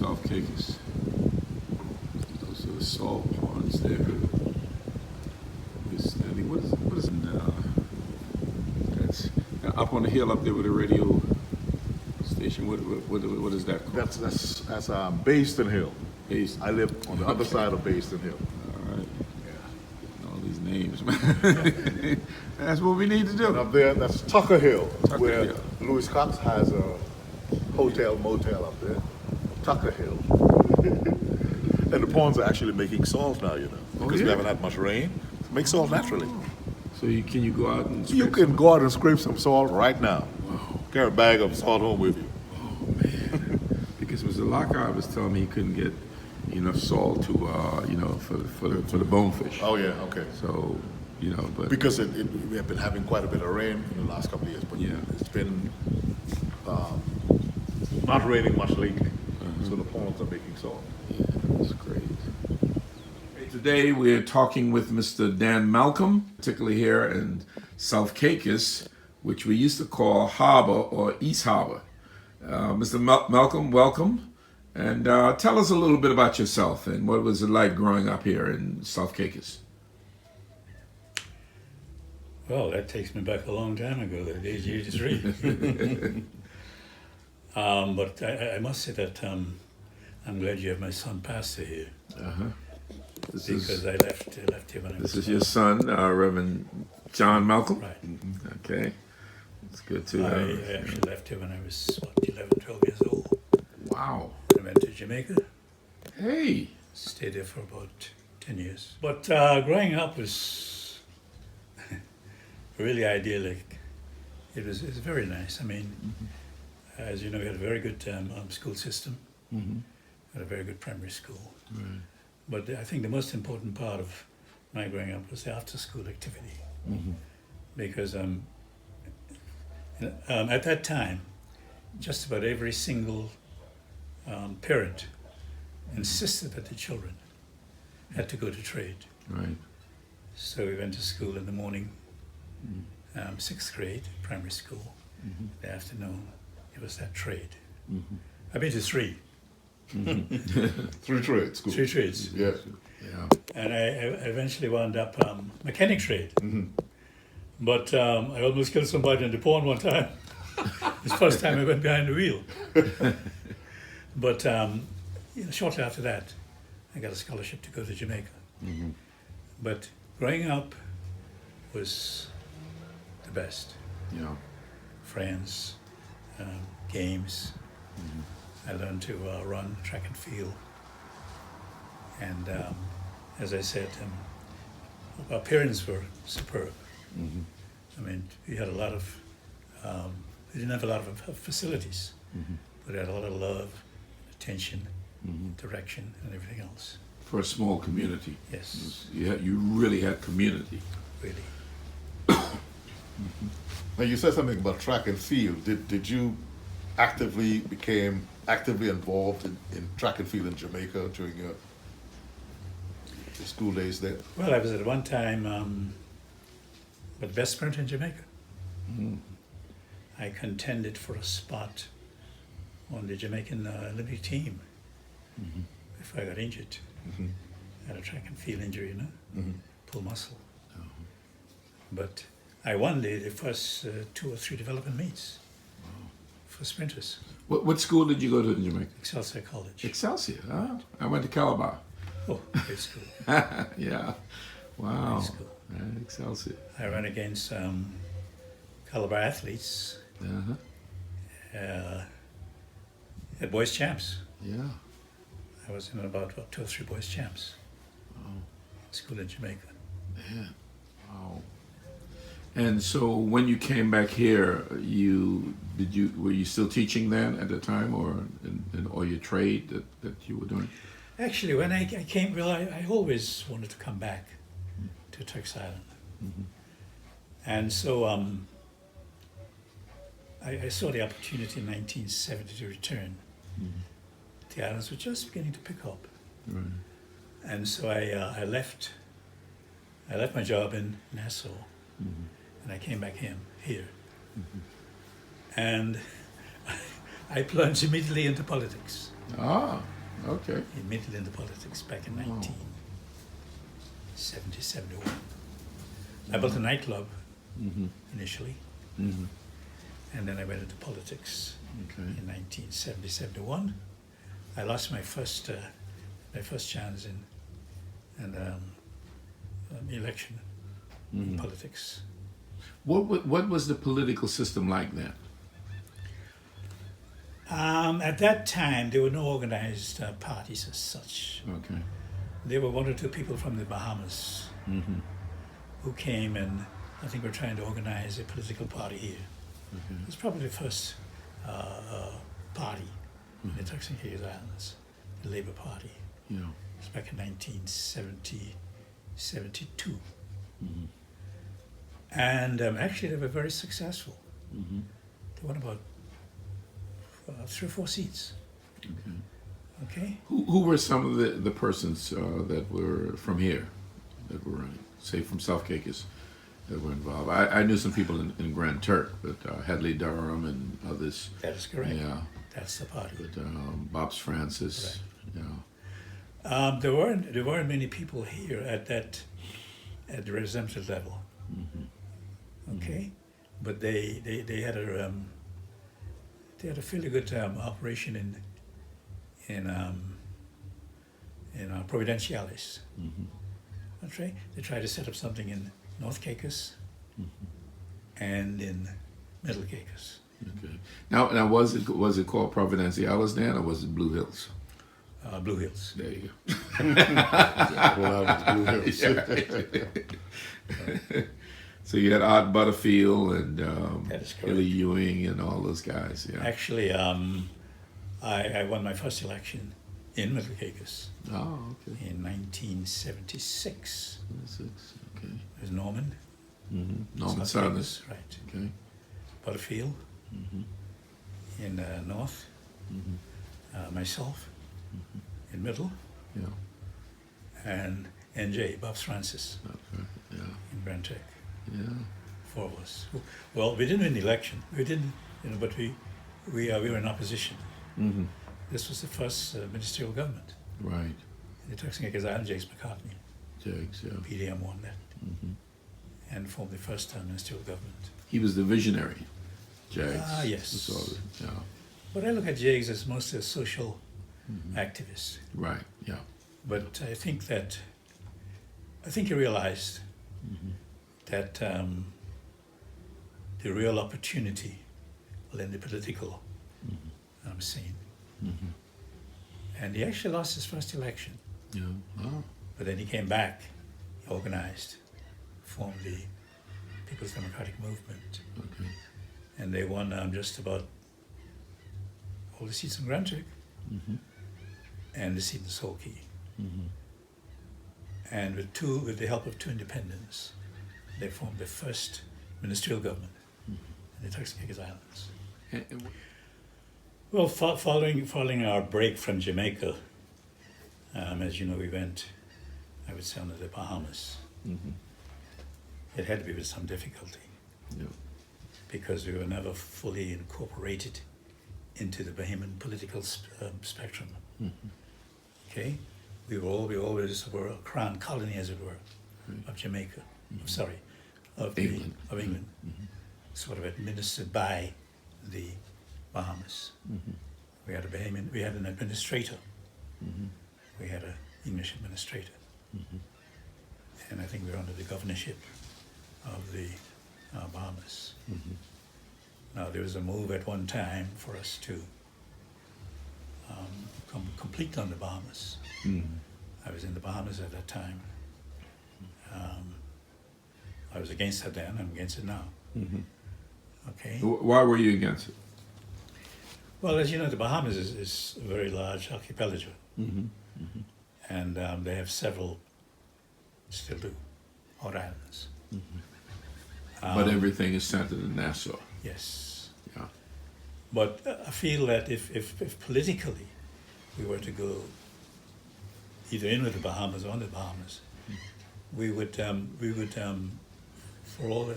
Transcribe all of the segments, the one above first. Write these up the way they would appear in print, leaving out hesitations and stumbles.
South Caicos. Those are the salt ponds there. What is that's up on the hill up there with the radio station? What is that called? That's Basin Hill. Basin. I live on the other side of Basin Hill. All right. Yeah. All these names, man. That's what we need to do. And up there, that's Tucker Hill, Tucker where Hill. Louis Cox has a hotel motel up there. Tucker Hill. And the ponds are actually making salt now, because we haven't had much rain. Make salt naturally. So can you go out and You scrape can some? go out and scrape some salt right now. Wow. Carry a bag of salt home with you. Oh man. Because Mr. Lockhart was telling me he couldn't get enough salt to for the bonefish. Oh yeah, okay. So but Because we have been having quite a bit of rain in the last couple of years, but Yeah. it's been not raining much lately, so the ponds are making salt. yeah, that's great. Today we're talking with Mr. Dan Malcolm, particularly here in South Caicos, which we used to call Harbor or East Harbor. Mr. Malcolm, welcome, and tell us a little bit about yourself and what was it like growing up here in South Caicos. Well, that takes me back a long time ago, at age 83. But I must say that I'm glad you have my son Pastor here, because I left here when I was This is your son, Reverend John Malcolm? right. Okay. It's good to I actually left here when I was 11, 12 years old. Wow. I went to Jamaica, Hey. stayed there for about 10 years. But growing up was really idyllic. It was very nice. I mean, as you know, we had a very good school system. Had a very good primary school. Right. But I think the most important part of my growing up was the after-school activity, because at that time, just about every single parent insisted that the children had to go to trade. Right. So we went to school in the morning, 6th grade, primary school. The afternoon, it was that trade. I've been to three 3 trade school. trades. Yeah. Yeah. And I eventually wound up mechanic trade. But I almost killed somebody in the pond one time. It's the first time I went behind the wheel. But shortly after that, I got a scholarship to go to Jamaica. But growing up was the best. Yeah. Friends, games. I learned to run track and field. And as I said, our parents were superb. I mean, we had a lot of, we didn't have a lot of facilities, but we had a lot of love, attention, direction, and everything else. For a small community. Yes, You really had community. really. Now you said something about track and field. Did you became actively involved in track and field in Jamaica during your school days there? Well, I was at one time the best sprinter in Jamaica. I contended for a spot on the Jamaican Olympic team before I got injured. I had a track and field injury, pull muscle. But I won the first 2 or 3 development meets for sprinters. What school did you go to in Jamaica? Excelsior College. Excelsior. Huh? I went to Calabar. Oh, great school. Yeah. Wow. Great school. Yeah, Excelsior. I ran against Calabar athletes at boys champs. Yeah. I was in about 2 or 3 boys champs. School in Jamaica. Man. Wow. And so when you came back here, were you still teaching then at the time, or or your trade that you were doing? Actually, when I came, well, I always wanted to come back to Turks Island. And so I saw the opportunity in 1970 to return. The islands were just beginning to pick up. Right. And so I left my job in Nassau, and I came back here. And I plunged immediately into politics. Ah. Okay. He mingled into politics back in 1970, 71. I built a nightclub initially, and then I went into politics Okay. in 1970, 71. I lost my first chance in an election in politics. What was the political system like then? At that time, there were no organized parties as such. Okay. There were one or two people from the Bahamas who came and I think were trying to organize a political party here. It was probably the first party in the Turks and Caicos Islands, the Labour Party. Yeah. It was back in 1970, 72. And actually they were very successful. They won about 3 or 4 seats. Okay? Who were some of the persons that were from here that were running? Say from South Caicos that were involved. I knew some people in Grand Turk, but Hadley Durham and others. That is correct. Yeah. That's the party. But Bob's Francis. Correct. Yeah. There weren't many people here at the representative level. Okay, but they had a fairly good operation in Providenciales. That's right. They tried to set up something in North Caicos and in Middle Caicos. Okay. Now was it called Providenciales then, or was it Blue Hills? Blue Hills. There you go. Well, I was Blue Hills. So you had Art Butterfield and That is correct. Hilly Ewing and all those guys. Yeah. Actually, I won my first election in Middle Caicos Oh, okay. in 1976. 26. Okay. It was Norman. Norman South Sanders. Caicos, right. Okay. Butterfield in North. Myself in Middle. Yeah. And NJ, Bob's Francis Okay. Yeah. in Grand Tech. Yeah. 4 of us. Well, we didn't win the election. We didn't, but we were in opposition. This was the first ministerial government Right. in the Turks and Caicos Islands. James McCartney, Jakes. Yeah. PDM won that, and formed the first ministerial government. He was the visionary. Jags. Ah, yes. That's all. Yeah. But I look at Jags as mostly a social activist. Right. Yeah. But I think he realized that the real opportunity lay in the political scene. And he actually lost his first election. Yeah. Oh. But then he came back, he organized, formed the People's Democratic Movement, Okay. and they won just about all the seats in Grand Turk and the seat in Soul Key. And with the help of 2 independents, they formed the first ministerial government in the Turks and Caicos Islands. And Well, following our break from Jamaica, as you know, we went, I would say, onto the Bahamas. It had to be with some difficulty yeah. because we were never fully incorporated into the Bahamian political spectrum. Okay, we always were a crown colony, as it were, of Jamaica. Sorry, of England. England, sort of administered by the Bahamas. We had an administrator. We had an English administrator, and I think we were under the governorship of the Bahamas. Now there was a move at one time for us to complete on the Bahamas. I was in the Bahamas at that time. I was against it then. I'm against it now. Okay. Why were you against it? Well, as you know, the Bahamas is a very large archipelago, and they have several, still do, hot islands. But everything is centered in Nassau. Yes. Yeah. But I feel that if politically we were to go either in with the Bahamas or on the Bahamas, we would, for all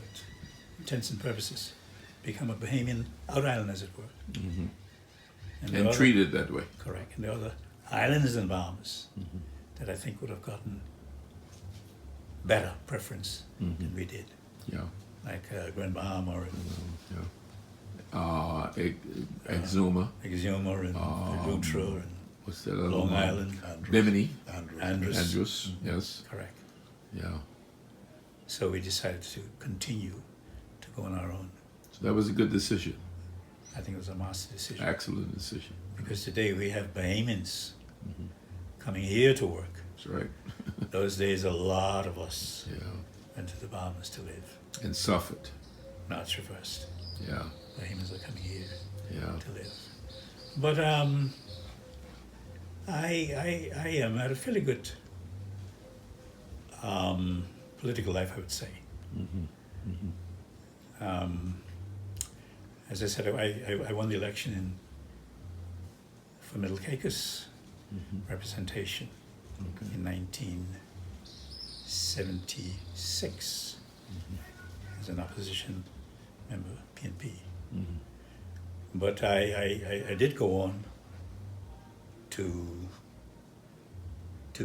intents and purposes, become a Bahamian out island, as it were. And treated that way. Correct. And the other islands in the Bahamas that I think would have gotten better preference than we did, Yeah. like Glen or Yeah. Exuma. Exuma and Lutra and What's that other Long one? Island. Bimini. Andros. Yes. Correct. Yeah. So we decided to continue to go on our own. So that was a good decision. I think it was a master decision. Excellent decision. Because today we have Bahamians coming here to work. That's right. Those days, a lot of us Yeah. went to the Bahamas to live. And suffered. Now it's reversed. Yeah. Bahamians are coming here Yeah. to live. But I am at a fairly good political life, I would say. As I said, I won the election for Middle Caicos representation in 1976 as an opposition member, PNP. But I did go on to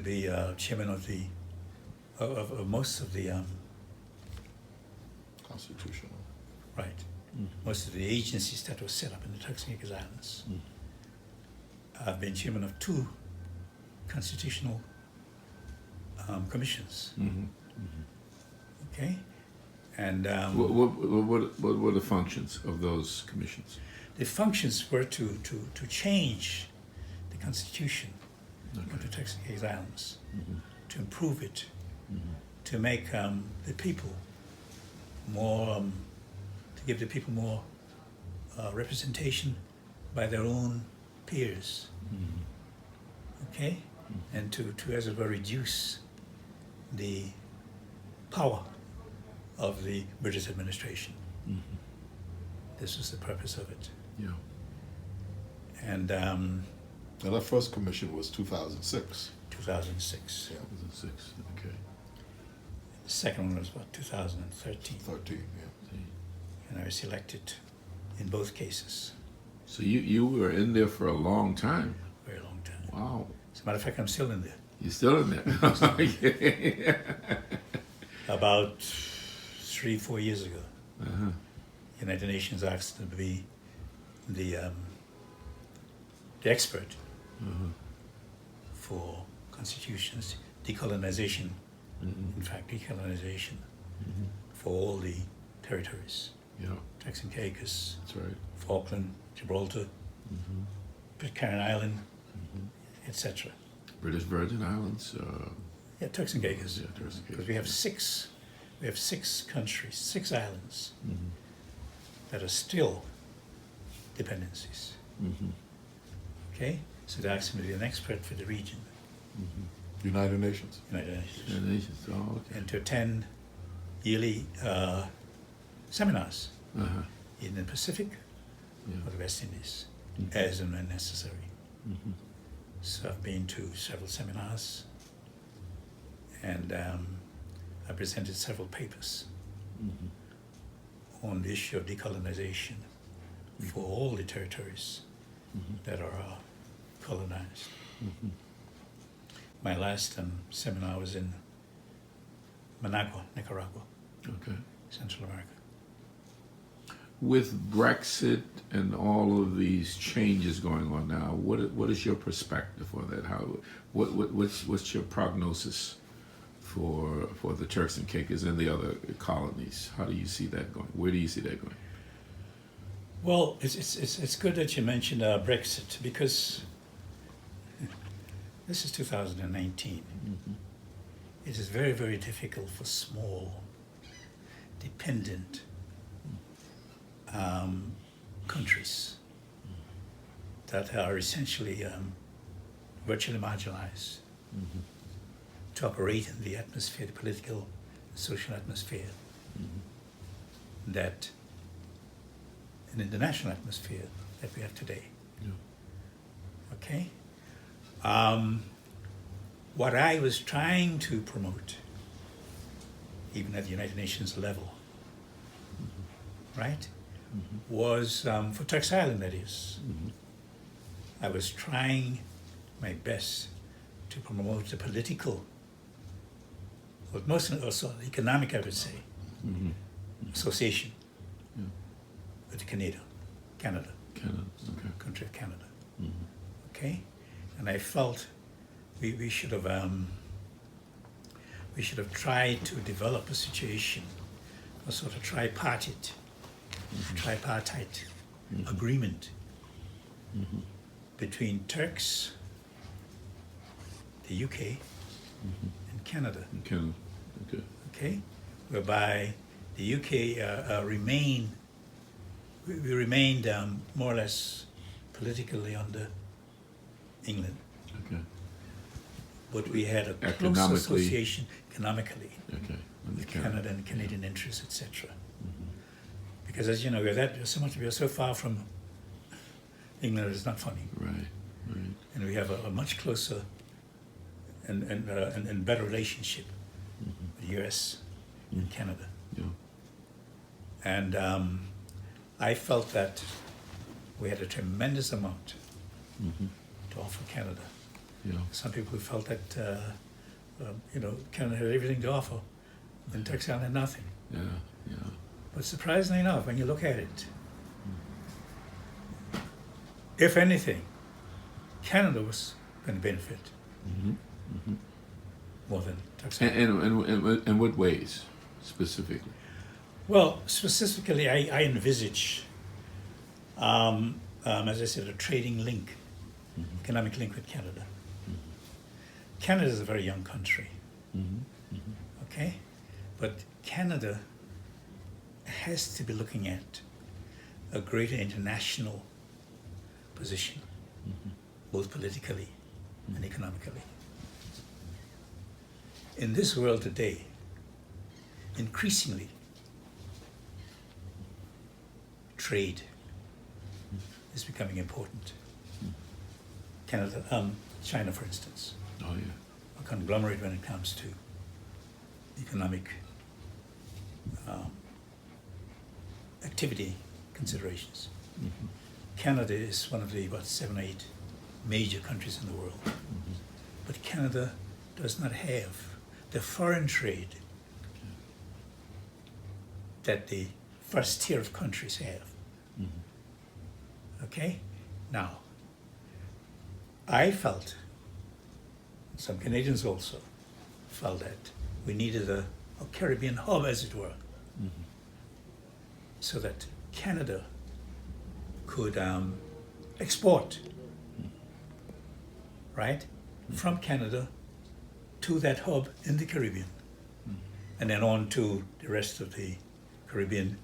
be chairman of most of the Constitutional. right, most of the agencies that were set up in the Turks and Caicos Islands. I've been chairman of 2 constitutional commissions. Okay, and What were the functions of those commissions? the functions were to change the constitution of the Turks and Caicos Islands, to improve it, to make the people more, to give the people more representation by their own peers, okay, and to as it were reduce the power of the British administration. This was the purpose of it. Yeah. And Now that first commission was 2006. 2006. Yeah, 2006. Okay. The second one was about 2013. 13. Yeah. And I was elected in both cases. So you were in there for a long time. Very long time. Wow. As a matter of fact, I'm still in there. You're still in there. Okay. About 3-4 years ago, United Nations asked me to be the expert for constitutions, decolonization, in fact, decolonization for all the territories, Yeah. Turks and Caicos, That's right. Falkland, Gibraltar, Pitcairn Island, etc. British Virgin Islands. Yeah, Turks and Caicos. Yeah, Turks and Because we have 6 countries, 6 islands that are still dependencies. Okay, so they asked me to be an expert for the region, United Nations. United Nations, Yeah, nations. Oh, okay. and to attend yearly seminars Uh-huh. in the Pacific Yeah. or the West Indies, as and when necessary. So I've been to several seminars, and I presented several papers on the issue of decolonization for all the territories that are colonized. My last seminar was in Managua, Nicaragua, Okay. Central America. With Brexit and all of these changes going on now, what is your perspective on that? What's your prognosis for the Turks and Caicos and the other colonies? How do you see that going? Where do you see that going? Well, it's good that you mentioned Brexit, because this is 2019. It is very, very difficult for small, dependent countries that are essentially virtually marginalized to operate in the atmosphere, the political and social atmosphere that, an international atmosphere that we have today. Yeah. Okay? What I was trying to promote, even at the United Nations level, right, was for Turks Island, that is. I was trying my best to promote the political, but mostly also the economic, I would say, association with Canada, Canada. Okay. country of Canada. Okay, and I felt we should have tried to develop a situation, a sort of tripartite agreement between Turks, the UK, and Canada. Canada. Okay. Okay, whereby the UK remained more or less politically under England, Okay. but we had a close Economically. association economically Okay. with Canada and Canadian interests, etc. Because as you know, we're so far from England, it's not funny, Right. Right. and we have a much closer and better relationship with the US and Canada. Yeah. And I felt that we had a tremendous amount to offer Canada. Yeah. Some people felt that Canada had everything to offer, and Turks had nothing. Yeah. Yeah. But surprisingly enough, when you look at it, if anything, Canada was going to benefit more than Turks. And in what ways specifically? Well, specifically, I envisage, as I said, a trading link, economic link with Canada. Canada is a very young country, okay? But Canada has to be looking at a greater international position, both politically and economically. In this world today, increasingly, trade is becoming important. China, for instance, Oh yeah. a conglomerate when it comes to economic activity considerations. Canada is one of the about 7 or 8 major countries in the world, but Canada does not have the foreign trade that the first tier of countries have. Okay? Now, I felt, some Canadians also felt that we needed a Caribbean hub, as it were, so that Canada could export, right, from Canada to that hub in the Caribbean, and then on to the rest of the Caribbean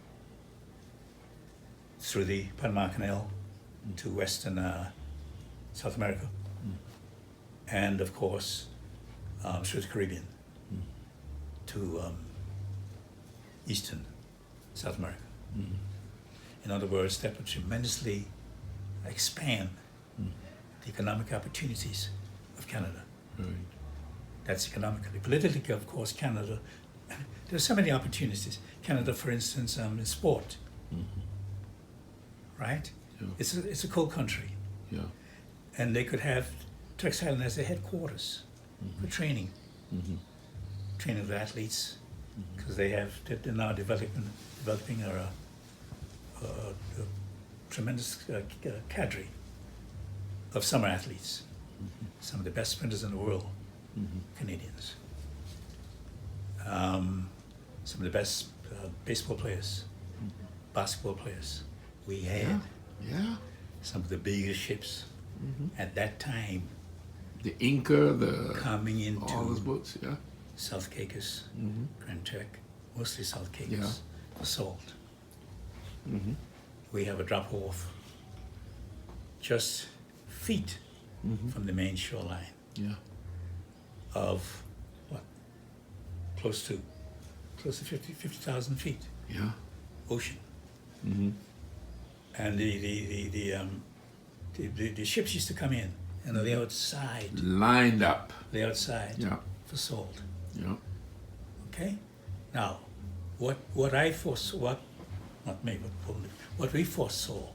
through the Panama Canal to Western South America, and of course through the Caribbean to Eastern South America. In other words, that would tremendously expand the economic opportunities of Canada. Right. That's economically. Politically, of course, Canada, there are so many opportunities. Canada, for instance, in sport, right? Yeah. It's a cold country, Yeah. and they could have Turks Island as their headquarters for training, training of the athletes, because they're now developing a tremendous cadre of summer athletes, some of the best sprinters in the world, Canadians, some of the best baseball players, basketball players. We had Yeah. some of the biggest ships at that time The Inca, the coming all those into boats. Yeah. South Caicos, Grand Turk, mostly South Caicos, Yeah. for salt. We have a drop off just feet from the main shoreline Yeah. of what? Close to 50,000 feet Yeah. ocean. And the ships used to come in and they're outside, Lined up. Yeah. for salt. Yeah. Okay? Now, what I foresaw, what we foresaw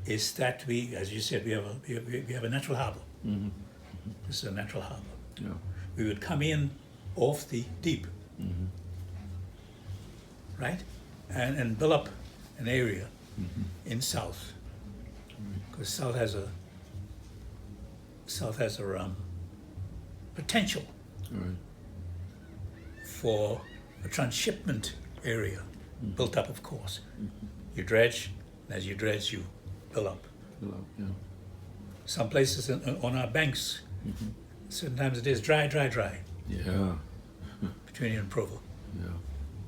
is that we, as you said, we have a natural harbor. This is a natural harbor. Yeah. We would come in off the deep, right, and build up an area in South, because South has a potential All right. for a transshipment area, built up, of course. You dredge, and as you dredge, you build up. Hello. Yeah. Some places on our banks, sometimes it is dry Yeah. between here and Provo. Yeah.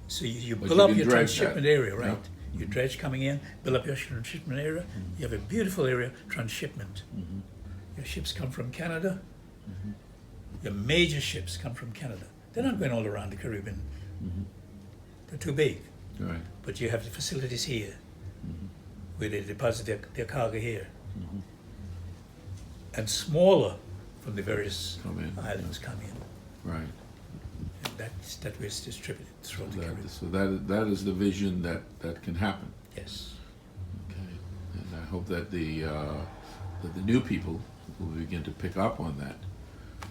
So you But build you up can your dredge transshipment that. area, right? Yeah. You dredge coming in, build up your transshipment area. You have a beautiful area, transshipment. Your ships come from Canada. Your major ships come from Canada. They're not going all around the Caribbean. They're too big. All right. But you have the facilities here, where they deposit their cargo here. And smaller from the various Come in, islands come in. Right. And that way it's distributed throughout the Caribbean. So that is the vision that can happen. Yes. Okay. And I hope that the new people will begin to pick up on that.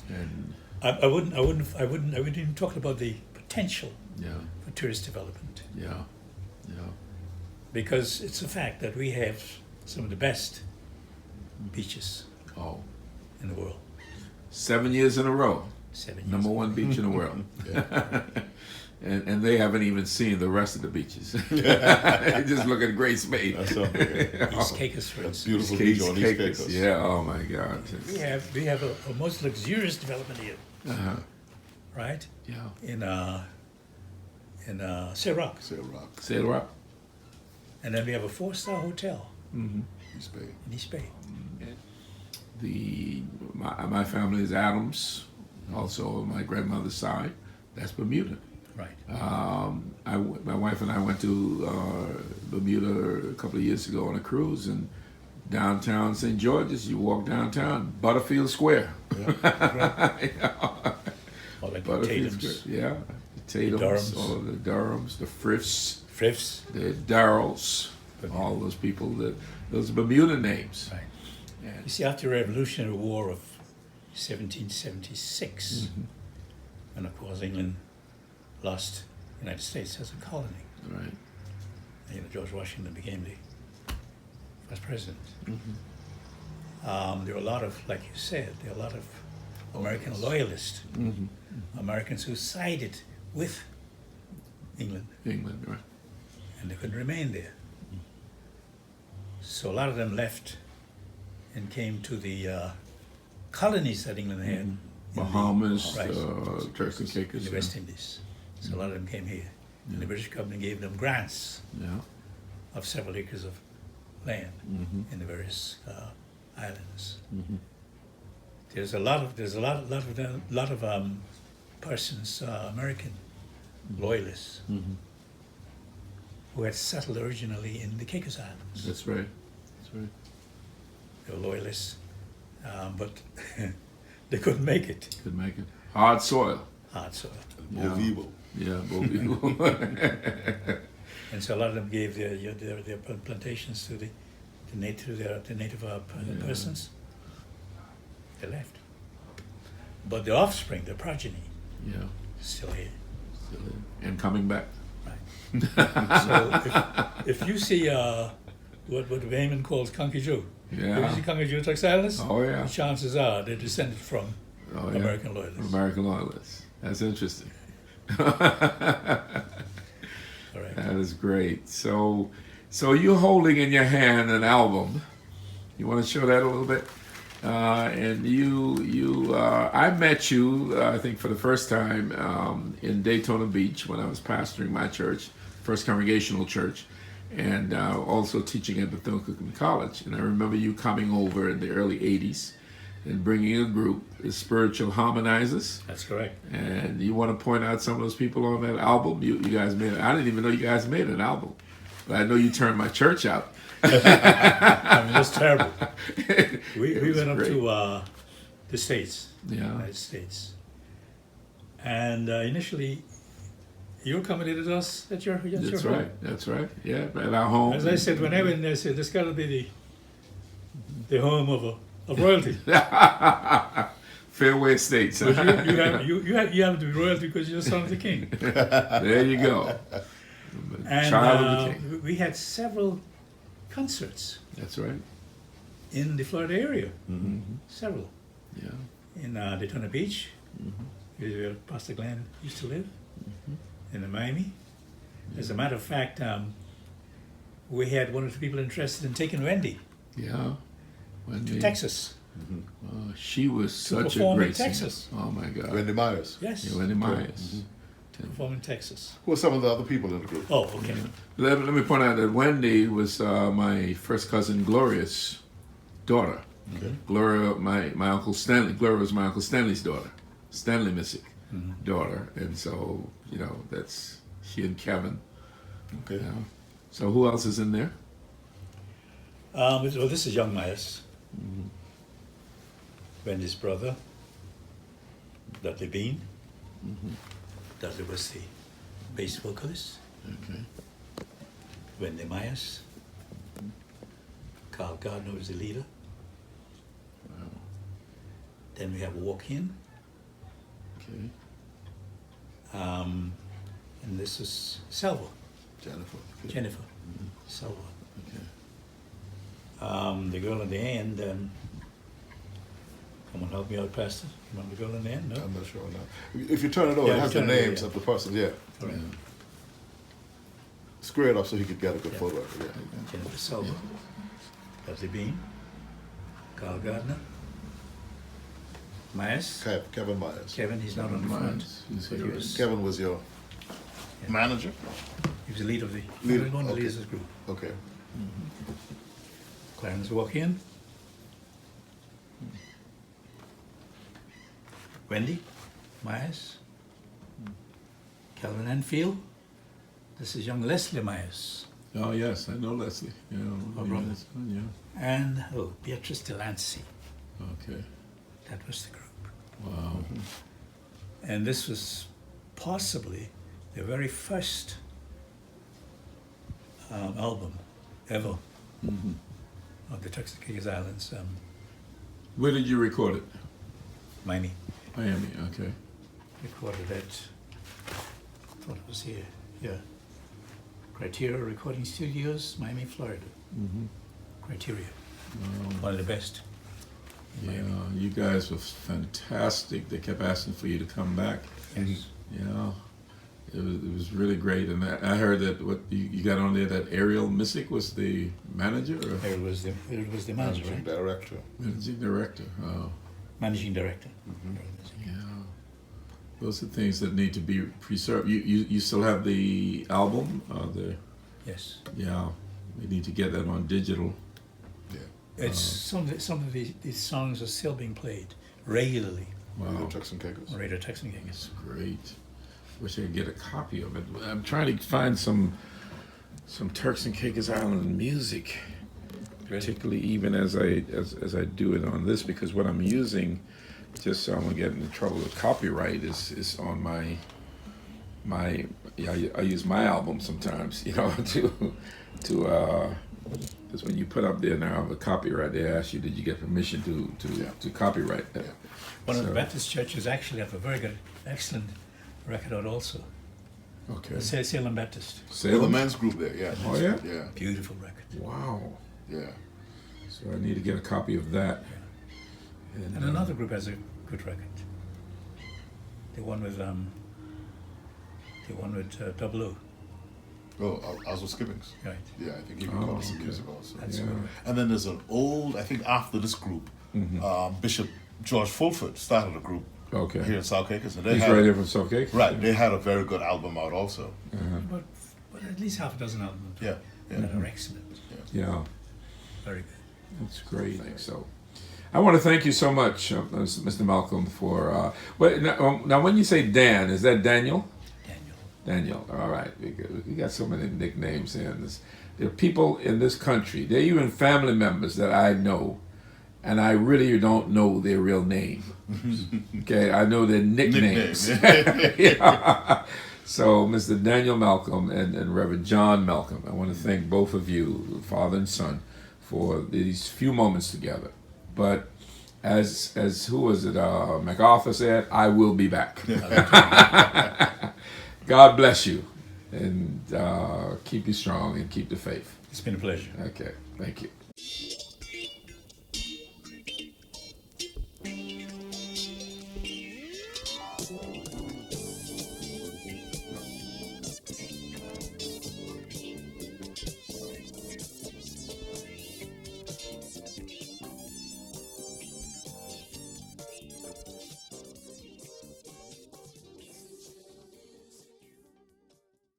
And I wouldn't even talk about the potential yeah, for tourist development, yeah, yeah. because it's a fact that we have some of the best beaches Oh, in the world. 7 years in a row, 7 years. number one beach in the world. And they haven't even seen the rest of the beaches. They just look at Grace Bay. That's something. East Caicos, for instance. Beautiful beach on East Caicos. Caicos. Yeah. Oh my God. We have a most luxurious development here, right? Yeah. In Sail Rock, Sail Rock, Sail Rock. and then we have a 4-star hotel East Bay. in East Bay. My family is Adams, also on my grandmother's side. That's Bermuda. Right. My wife and I went to Bermuda a couple of years ago on a cruise, and downtown St. George's, you walk downtown, Butterfield Square. All like the Butterfield Tatums, Square. Yeah. The Tatums, Durhams. all of the Durhams, the Friths, Friths. the Darrells, all those people, those Bermuda names. Right. And You see, after the Revolutionary War of 1776, and of course England lost the United States as a colony, right. and, George Washington became the first president. There were a lot of, like you said, there are a lot of American loyalists, Americans who sided with England, England, right. and they couldn't remain there. So a lot of them left and came to the colonies that England had. in the- Bahamas, right, Turks and in Caicos. the Yeah. West Indies. So a lot of them came here. And the British government gave them grants Yeah. of several acres of land in the various islands. There's a lot of persons, American loyalists, who had settled originally in the Caicos Islands. That's right. That's right. They were loyalists, but they couldn't make it. Could make it. Hard soil. Hard soil. Bo Vivo. Yeah, Bobby. And so a lot of them gave their plantations to the native persons. They left. But the offspring, the progeny, Yeah. is still here. Still in. And coming back. Right. So if you see what Raymond calls Conky Joe, Yeah. if you see Conky Joe Toxalis, Oh, yeah. the chances are they're descended from Oh, yeah. American loyalists. American loyalists. That's interesting. All right. That is great. So you're holding in your hand an album. You want to show that a little bit? And I met you, I think, for the first time in Daytona Beach when I was pastoring my church, First Congregational Church, and also teaching at Bethune-Cookman College. And I remember you coming over in the early '80s and bringing a group, the Spiritual Harmonizers. That's correct. And you want to point out some of those people on that album? You guys made it. I didn't even know you guys made an album. But I know you turned my church out. I mean, that's terrible. We It was went up great. to the States, Yeah. United States. And initially, you accommodated us at your That's home. right. That's right. Yeah, at our home. As I said, when I went there, I said, this got to be the home of royalty. Fairway Estates. But you have to be royalty because you're the son of the king. There you go. And Child of the king. we had several concerts That's right. in the Florida area. Mm-hmm. Several. Yeah. In Daytona Beach, where Pastor Glen used to live, in Miami. As a matter of fact, we had one or two people interested in taking Wendy Yeah. to Texas She was such a perform great in Texas. singer. Oh my God. Wendy Myers. Yes, Yeah, Wendy Myers. perform in Texas. Who are some of the other people in the group? Oh, okay. Let me point out that Wendy was my first cousin Gloria's daughter. Okay. Gloria, my Uncle Stanley. Gloria was my Uncle Stanley's daughter, Stanley Misick, daughter. And so, that's she and Kevin. Okay. Yeah. So who else is in there? Well, this is young Myers, Wendy's brother, Dudley Bean. Dudley was the bass vocalist. Okay. Wendy Myers. Carl Gardner was the leader. Then we have Walk-In, Okay. and this is Salvo, Jennifer. Okay. Jennifer, Salvo. Okay. The girl in the end, come on, help me out, Pastor. Remember the girl in the end? No? I'm not sure now. If you turn it over, Yeah, it has the turn it over, names yeah. of the persons, yeah. All right. Square it up so he could get a good photo of it, yeah. Jennifer Salvo, Dudley Bean, Carl Gardner, Myers, Kevin Myers. Kevin, he's not on the front. Myers, he's But he here. was, Kevin was your manager? he was the lead of the, Leader, one of the okay. leaders of the group. Okay. Clarence Walk-In, Wendy Myers, Calvin Enfield. This is young Leslie Myers, Oh yes, I know Leslie. Yeah. Oh, brother. Yes, yeah. and Beatrice Delancey. Okay. That was the group. Wow. And this was possibly the very first album ever of the Turks and Caicos Islands, Where did you record it? Miami. Miami. Okay. Recorded at, I thought it was here, yeah. Criteria Recording Studios, Miami, Florida. Criteria, one of the best. in Yeah, Miami. you guys were fantastic. They kept asking for you to come back. Yes. Yeah, it was really great. And I heard that what you got on there, that Ariel Misick was the manager or It was the manager, Managing right? director. managing director. Oh, Managing director. yeah. Those are things that need to be preserved. You still have the album? Yes. Yeah, we need to get that on digital. Yeah. It's some of these songs are still being played regularly Leader Wow, Turks and Caicos. on Radio Turks and Caicos. great. Wish I could get a copy of it. I'm trying to find some Turks and Caicos Island music, particularly even as I do it on this, because what I'm using, just so I won't get into trouble with copyright, is on my I use my album sometimes, to because when you put up there now the copyright, they ask you, did you get permission to copyright that? One of the So- Baptist churches actually have a very good, excellent record out also. Okay. Salem Baptist. There's a Salem? men's group there, yeah. Oh, yeah? Yeah, Beautiful record. Wow. yeah. So I need to get a copy of that. And another group has a good record. The one with Double O. Oh, Oswald Skippings. Right. Yeah, I think he Oh, recorded some okay. music also. That's Yeah. good. And then there's an old, I think after this group, Bishop George Fulford started a group Okay. here in South Caicos. And they He's had, right here from South Caicos? right, they had a very good album out also. But at least half a dozen albums. Yeah, yeah. That are excellent. Yeah, Very good. that's great. So, I want to thank you so much, Mr. Malcolm, for. Now, when you say Dan, is that Daniel? Daniel. Daniel. All right. We got so many nicknames here. There are people in this country. There are even family members that I know, and I really don't know their real name. Okay, I know their nicknames. Yeah. So, Mr. Daniel Malcolm and Reverend John Malcolm, I want to thank both of you, father and son, for these few moments together. But as who was it? MacArthur said, "I will be back." God bless you, and keep you strong and keep the faith. It's been a pleasure. Okay, thank you.